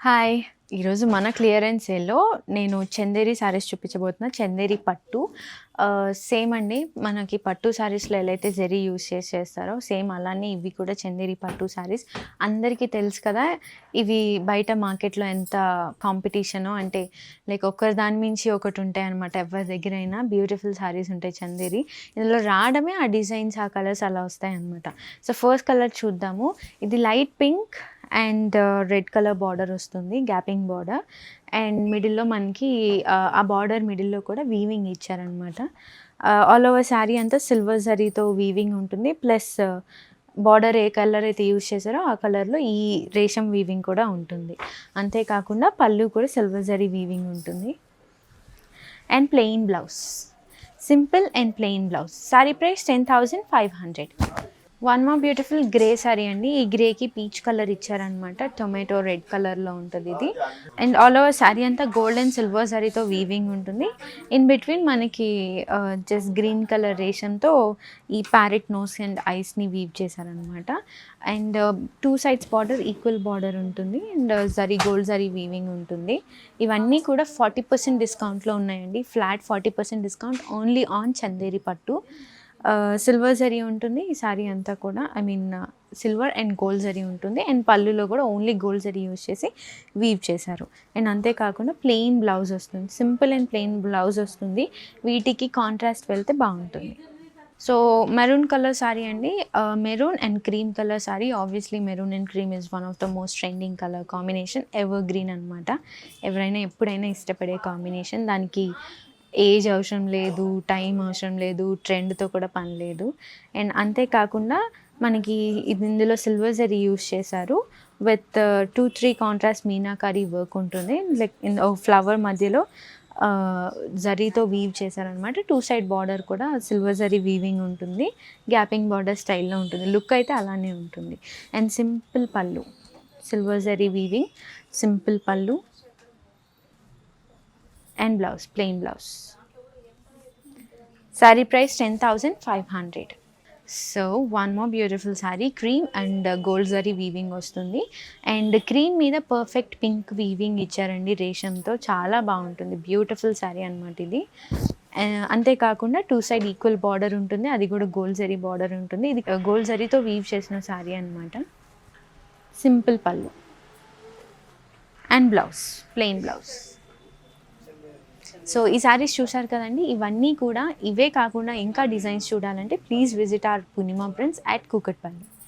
Hi! ఈరోజు మన clearance సేల్‌లో నేను చందేరి శారీస్ చూపించబోతున్నా. చందేరి పట్టు. సేమ్ అండి. మనకి పట్టు శారీస్‌లో ఎలా అయితే జరీ యూజ్ చేస్తారో సేమ్ అలానే ఇవి కూడా చందేరి పట్టు శారీస్. అందరికీ తెలుసు కదా! ఇవి బయట మార్కెట్‌లో ఎంత కాంపిటీషనో, అంటే లైక్ ఒకరి దాని మించి ఒకటి ఉంటాయన్నమాట. ఎవరి దగ్గరైనా బ్యూటిఫుల్ శారీస్ ఉంటాయి చందేరి. ఇందులో రావడమే ఆ డిజైన్స్, ఆ కలర్స్ అలా వస్తాయన్నమాట. సో, ఫస్ట్ కలర్ చూద్దాము. ఇది light pink and red colour border వస్తుంది, గ్యాపింగ్ బార్డర్. అండ్ మిడిల్‌లో మనకి ఆ బార్డర్ మిడిల్‌లో కూడా వీవింగ్ ఇచ్చారనమాట. ఆల్ ఓవర్ శారీ అంతా సిల్వర్ జరీతో వీవింగ్ ఉంటుంది. ప్లస్ బార్డర్ ఏ కలర్ అయితే యూజ్ చేశారో ఆ కలర్‌లో ఈ రేషం వీవింగ్ కూడా ఉంటుంది. అంతేకాకుండా పళ్ళు కూడా సిల్వర్ జరీ వీవింగ్ ఉంటుంది. And plain blouse, simple and plain blouse. Sari price 10,500. One more beautiful grey sari అండి. ఈ గ్రేకి పీచ్ కలర్ ఇచ్చారనమాట. టొమాటో రెడ్ కలర్లో ఉంటుంది ఇది. అండ్ ఆల్ ఓవర్ శారీ అంతా గోల్డ్ అండ్ సిల్వర్ శారీతో వీవింగ్ ఉంటుంది. ఇన్ బిట్వీన్ మనకి జస్ట్ గ్రీన్ కలర్ రేషంతో ఈ ప్యారెట్ నోస్ అండ్ ఐస్ని వీవ్ చేశారనమాట. And two sides border equal border ఉంటుంది. And zari gold zari weaving ఉంటుంది. ఇవన్నీ కూడా 40% డిస్కౌంట్లో ఉన్నాయండి. Flat 40% discount only on Chanderi పట్టు. సిల్వర్ జరీ ఉంటుంది ఈ శారీ అంతా కూడా. సిల్వర్ అండ్ గోల్డ్ జరీ ఉంటుంది. అండ్ పళ్ళులో కూడా ఓన్లీ గోల్డ్ జరీ యూజ్ చేసి వీవ్ చేశారు. అండ్ అంతేకాకుండా ప్లెయిన్ బ్లౌజ్ వస్తుంది. సింపుల్ అండ్ ప్లెయిన్ బ్లౌజ్ వస్తుంది. వీటికి కాంట్రాస్ట్ వెళ్తే బాగుంటుంది. సో, మెరూన్ కలర్ శారీ అండి. Maroon and cream colour sari. Obviously maroon and cream is one of the most trending colour combination. Ever green అనమాట. ఎవరైనా ఎప్పుడైనా ఇష్టపడే కాంబినేషన్. దానికి ఏజ్ అవసరం లేదు, టైం అవసరం లేదు, ట్రెండ్తో కూడా పని లేదు. అండ్ అంతేకాకుండా మనకి ఇందులో సిల్వర్ జరీ యూజ్ చేశారు. విత్ 2-3 కాంట్రాస్ట్ మీనాకారీ వర్క్ ఉంటుంది. లైక్ ఫ్లవర్ మధ్యలో జరీతో వీవ్ చేశారనమాట. టూ సైడ్ బార్డర్ కూడా సిల్వర్ జరీ వీవింగ్ ఉంటుంది. గ్యాపింగ్ బార్డర్ స్టైల్లో ఉంటుంది. లుక్ అయితే అలానే ఉంటుంది. అండ్ సింపుల్ పళ్ళు, సిల్వర్ జరీ వీవింగ్, సింపుల్ పళ్ళు and blouse, plain blouse. Sari price 10,500. So, one more beautiful sari. Cream and gold zari weaving వస్తుంది. అండ్ క్రీమ్ మీద పర్ఫెక్ట్ పింక్ వీవింగ్ ఇచ్చారండి రేషంతో. చాలా బాగుంటుంది. బ్యూటిఫుల్ శారీ అనమాట ఇది. అంతేకాకుండా టూ సైడ్ ఈక్వల్ బార్డర్ ఉంటుంది. అది కూడా గోల్డ్ జరీ బార్డర్ ఉంటుంది. ఇది గోల్డ్ జరీతో వీవ్ చేసిన శారీ అనమాట. సింపుల్ పళ్ళు and blouse, plain blouse. So, ఈ శారీస్ చూశారు కదండి. ఇవన్నీ కూడా ఇవే కాకుండా ఇంకా డిజైన్స్ చూడాలంటే please visit our Purnima prints at Kukatpally.